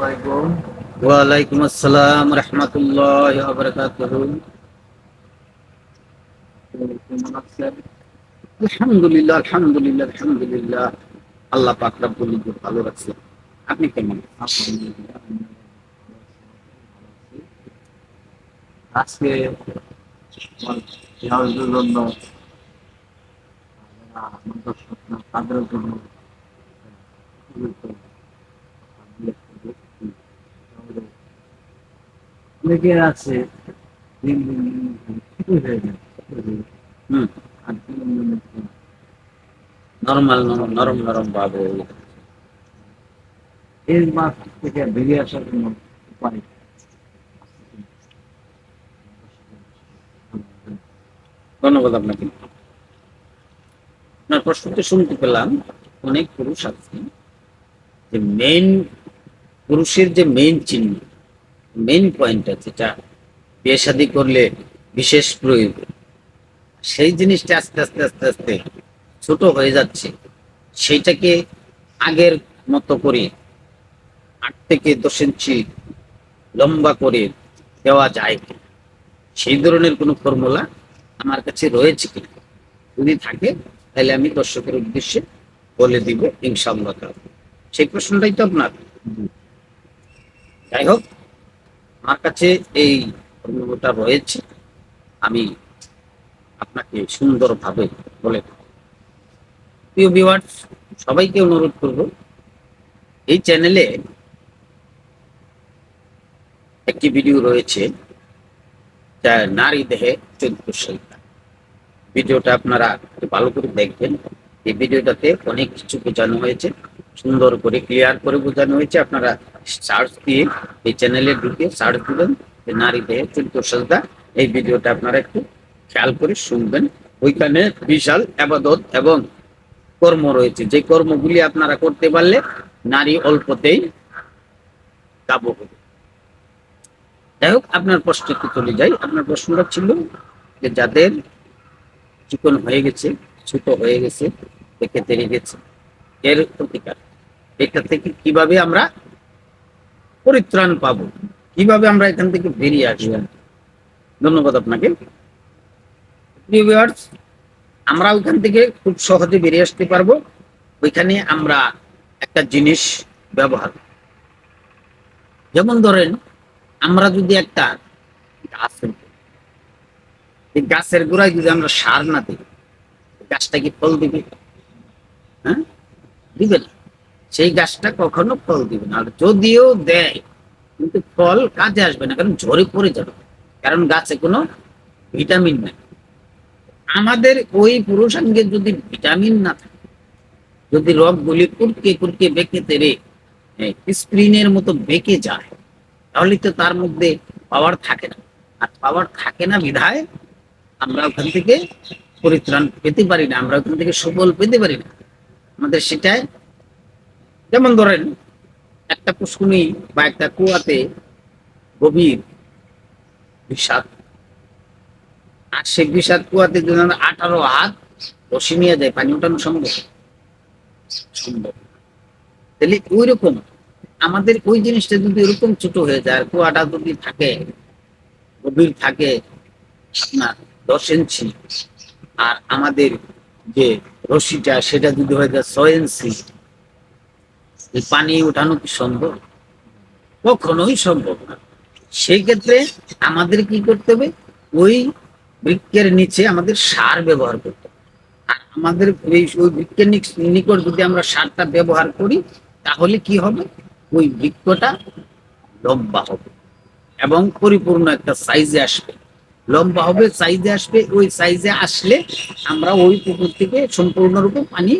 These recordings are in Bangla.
আলাইকুম। ওয়ালাইকুম আসসালাম রহমতুল্লাহ বারাকাতুহু। কেমন আছেন? আলহামদুলিল্লাহ আলহামদুলিল্লাহ আলহামদুলিল্লাহ, আল্লাহ পাক রব্বুল ইজ্জত ভালো রাখছে। আপনি কেমন? আলহামদুলিল্লাহ, আমি ভালো আছি, ভালো আছি। আজকে আমার ইতিহাসের জন্য যারা আমার দর্শক তাদের জন্য অনেকে আছে দিন দিন ছুটি হয়ে যায়, হুম, আর দিন দিন নরমাল নরম নরম ভাবে। এই মাস থেকে বেরিয়ে আসার জন্য উপায় ধন্যবাদ আপনাকে। আপনার প্রশ্নটি শুনতে পেলাম। অনেক পুরুষ আছে যে মেইন, পুরুষের যে মেইন চিহ্ন, মেইন পয়েন্ট আছে, যেটা বিয়ে শাদী করলে বিশেষ প্রয়োজন, সেই জিনিসটা আস্তে আস্তে আস্তে আস্তে ছোট হয়ে যাচ্ছে। সেইটাকে আগের মতো করে 8 থেকে 10 ইঞ্চি লম্বা করে দেওয়া যায় কি, সেই ধরনের কোনো ফর্মুলা আমার কাছে রয়েছে কি? যদি থাকে তাহলে আমি দর্শকের উদ্দেশ্যে বলে দিব ইনশাআল্লাহ তাআলা। সেই প্রশ্নটাই তো আপনার। যাই হোক, আমার কাছে এই ফর্মুলাটা রয়েছে, আমি আপনাকে সুন্দরভাবে বলে দেব। প্রিয় ভিউয়ার্স, সবাইকে অনুরোধ করব, এই চ্যানেলে একটি ভিডিও রয়েছে যা নারী দেহে 14 সংখ্যা। ভিডিওটা আপনারা একটু ভালো করে দেখবেন। এই ভিডিওটাতে অনেক কিছু বোঝানো হয়েছে, সুন্দর করে ক্লিয়ার করে বোঝানো হয়েছে। আপনারা সার্চ দিয়ে এই চ্যানেলে ঢুকে সার্চ দিবেন যে নারী দেহে 14 সংখ্যা। এই ভিডিওটা আপনারা একটু খেয়াল করে শুনবেন। ওইখানে বিশাল আবাদত এবং কর্ম রয়েছে, যে কর্মগুলি আপনারা করতে পারলে নারী অল্পতেই কাবু হবে। যাই হোক, আপনার প্রশ্নে চলে যাই। আপনার প্রশ্নটা ছিল যে যাদের চিকন হয়ে গেছে, ছোট হয়ে গেছে, দেখে তেড়ে গেছে, এর প্রতিকার, এটা থেকে কিভাবে আমরা পরিত্রাণ পাবো, কিভাবে আমরা এখান থেকে বেরিয়ে আসবো। ধন্যবাদ আপনাকে। প্রিয় ভিউয়ার্স, আমরা ওইখান থেকে খুব সহজে বেরিয়ে আসতে পারবো। ওইখানে আমরা একটা জিনিস ব্যবহার, যেমন ধরেন আমরা যদি একটা গাছ, এই গাছের গোড়ায় যদি আমরা সার না দিই, গাছটা কি ফল দিবে? হ্যাঁ, দিবে না। সেই গাছটা কখনো ফল দিবে না। আর যদিও দেয়, কিন্তু ফল কাজে আসবে না, কারণ ঝরে পড়ে যাবে, কারণ গাছে কোনো ভিটামিন নেই। আমাদের ওই পুরুষাঙ্গে যদি ভিটামিন না থাকে, যদি রগগুলি কুরকে কুরকে বেঁকে তেরে স্প্রিনের মতো বেঁকে যায়, তাহলে তো তার মধ্যে পাওয়ার থাকে না। আর পাওয়ার থাকে না বিধায় আমরা ওখান থেকে পরিত্রাণ পেতে পারি না, আমরা ওখান থেকে সুফল পেতে পারি না। আমাদের সেটাই, যেমন ধরেন একটা পুষ্কুনি বা একটা কুয়াতে গভীর বিষাদ, আর সেই বিষাদ কুয়াতে যদি আমরা 18 হাত রশি নিয়ে যায়, পানি উঠানো সম্ভব? সম্ভব। তাহলে ওই রকম আমাদের ওই জিনিসটা যদি ওরকম ছোট হয়ে যায়, আর কুয়াটা যদি থাকে গভীর থাকে আপনার 10 ইঞ্চি, আর আমাদের যে রশিটা সেটা যদি হয়ে যায় 6 ইঞ্চি, এই পানি উঠানো কি সম্ভব? কখনোই সম্ভব না। সেই ক্ষেত্রে আমাদের কি করতে হবে? ওই বৃক্ষের নিচে আমাদের সার ব্যবহার করতে হবে। আর আমাদের ওই বৃক্ষের নিকট যদি আমরা সারটা ব্যবহার করি, তাহলে কি হবে? ওই বৃক্ষটা লম্বা হবে এবং পরিপূর্ণ একটা সাইজে আসবে। লম্বা হবে, সাইজে আসবে। ওই সাইজে আসলে আমরা ওই পুকুর থেকে সম্পূর্ণরূপে পানি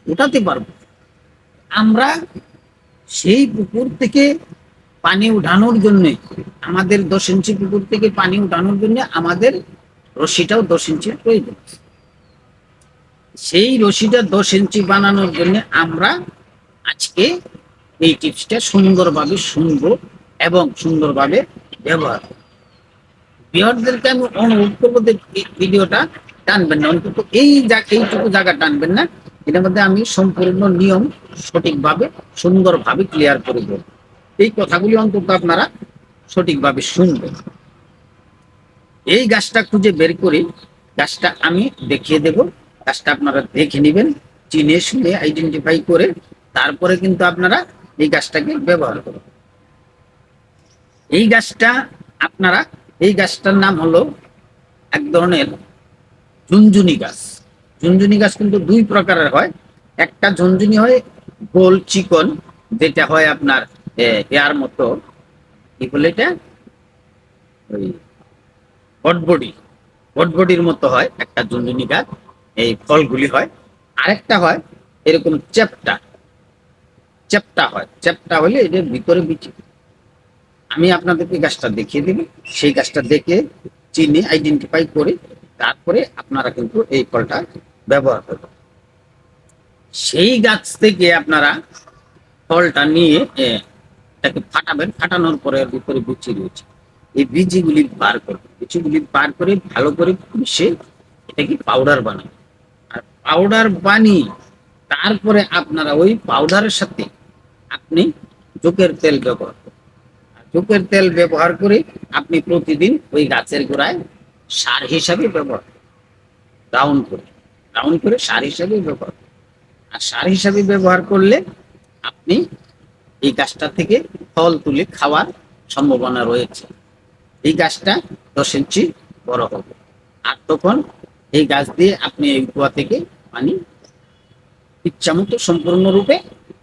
উঠাতে পারবো। আমরা সেই পুকুর থেকে পানি উঠানোর জন্য, আমাদের 10 ইঞ্চি পুকুর থেকে পানি উঠানোর জন্য আমাদের রশিটাও 10 ইঞ্চির প্রয়োজন। সেই রশিটা 10 ইঞ্চি বানানোর জন্য আমরা আজকে এই টিপসটা সুন্দরভাবে শুনবো এবং সুন্দরভাবে ব্যবহার করবো। বিহারদেরকে আমি অনুরোধ করবো যে ভিডিওটা টানবেন না, অন্তত এইটুকু জায়গা টানবেন না। এটার মধ্যে আমি সম্পূর্ণ নিয়ম সঠিকভাবে সুন্দরভাবে ক্লিয়ার করে দেবো। এই কথাগুলি অন্তত আপনারা সঠিকভাবে শুনবেন। এই গাছটা খুঁজে বের করে গাছটা আমি দেখিয়ে দেব, গাছটা আপনারা দেখে নেবেন, চিনে শুনে আইডেন্টিফাই করে তারপরে কিন্তু আপনারা এই গাছটাকে ব্যবহার করবেন। এই গাছটা আপনারা, এই গাছটার নাম হলো এক ধরনের ঝুনঝুনি গাছ। ঝুনঝুনি গাছ কিন্তু দুই প্রকারের হয়। একটা ঝুনঝুনি হয় গোল চিকন, যেটা হয় আপনার এর মতো, কি বলে এটা, ওই বটবডি, বটবডির মতো হয় একটা ঝুনঝুনি গাছ, এই ফলগুলি হয়। আরেকটা হয় এরকম চ্যাপ্টা, চ্যাপ্টা হয়, চ্যাপ্টা হলে এটার ভিতরে বিচি। আমি আপনাদেরকে গাছটা দেখিয়ে দিব, সেই গাছটা দেখে চিনে আইডেন্টিফাই করে তারপরে আপনারা কিন্তু এই ফলটা ব্যবহার করবেন। সেই গাছ থেকে আপনারা ফলটা নিয়ে এটাকে ফাটাবেন, ফাটানোর পরে এর ভিতরে বিচি রয়েছে, এই বীজগুলি বার করবেন, বীজগুলি বার করে ভালো করে মিশে এটাকে পাউডার বানাবেন। আর পাউডার বানিয়ে তারপরে আপনারা ওই পাউডারের সাথে আপনি জোকের তেল ব্যবহার করবেন। জোকের তেল ব্যবহার করে আপনি প্রতিদিন ওই গাছের গোড়ায় সার হিসাবে ব্যবহার করবেন। রাউন্ড করে, রাউন্ড করে সার হিসাবে ব্যবহার করবেন। আর সার হিসাবে ব্যবহার করলে আপনি এই গাছটা থেকে ফল তুলে খাওয়ার সম্ভাবনা রয়েছে। এই গাছটা 10 ইঞ্চি বড় হবে, আর তখন এই গাছ দিয়ে আপনি এই কুয়া থেকে পানি ইচ্ছামতো সম্পূর্ণরূপে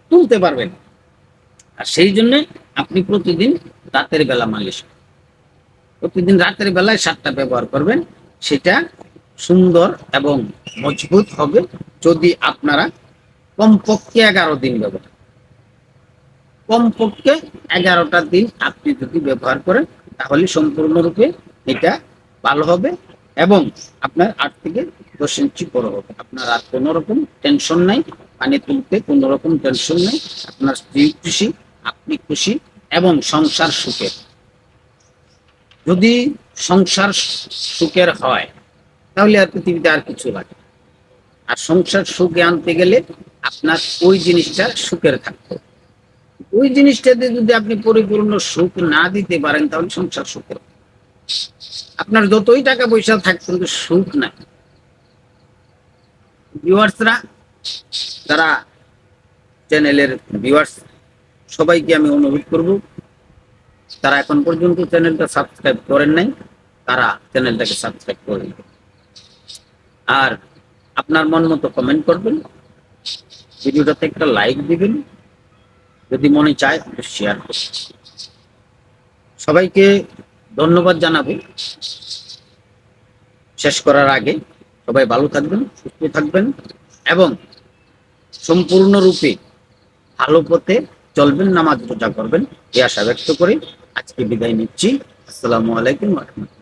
তুলতে পারবেন। আর সেই জন্য আপনি প্রতিদিন রাতের বেলা মালিশ করবেন। প্রতিদিন রাতের বেলায় সারটা ব্যবহার করবেন, সেটা সুন্দর এবং মজবুত হবে যদি আপনারা কমপক্ষে 11 দিন ব্যবহার, কমপক্ষে 11টা দিন আপনি যদি ব্যবহার করেন, তাহলে সম্পূর্ণরূপে এটা ভালো হবে এবং আপনার 8 থেকে 10 ইঞ্চি বড় হবে। আপনার আর কোনো রকম টেনশন নাই, পানি তুলতে কোনো রকম টেনশন নাই। আপনার স্ত্রী খুশি, আপনি খুশি এবং সংসার সুখের। যদি সংসার সুখের হয় তাহলে আর পৃথিবীতে আর কিছু লাগে না। আর সংসার সুখে আনতে গেলে আপনার ওই জিনিসটা সুখের থাকতে হবে। ওই জিনিসটাতে যদি আপনি পরিপূর্ণ সুখ না দিতে পারেন তাহলে সংসার সুখের, আপনার যতই টাকা পয়সা থাক কিন্তু সুখ নাই। ভিউয়ার্সরা, যারা চ্যানেলের ভিউয়ার্স, সবাইকে আমি অনুরোধ করব, তারা এখন পর্যন্ত চ্যানেলটা সাবস্ক্রাইব করেন নাই, তারা চ্যানেলটাকে সাবস্ক্রাইব করে দিবেন। আর আপনার মন মতো কমেন্ট করবেন, ভিডিওটাতে একটা লাইক দিবেন, যদি মনে চায় শেয়ার করবেন। সবাইকে ধন্যবাদ জানাবো। শেষ করার আগে সবাই ভালো থাকবেন, সুস্থ থাকবেন এবং সম্পূর্ণরূপে ভালো পথে চলবেন, নামাজ রোজা করবেন, এই আশা ব্যক্ত করে আজকে বিদায় নিচ্ছি। আসসালামু আলাইকুম ওয়া রাহমাতুল্লাহ।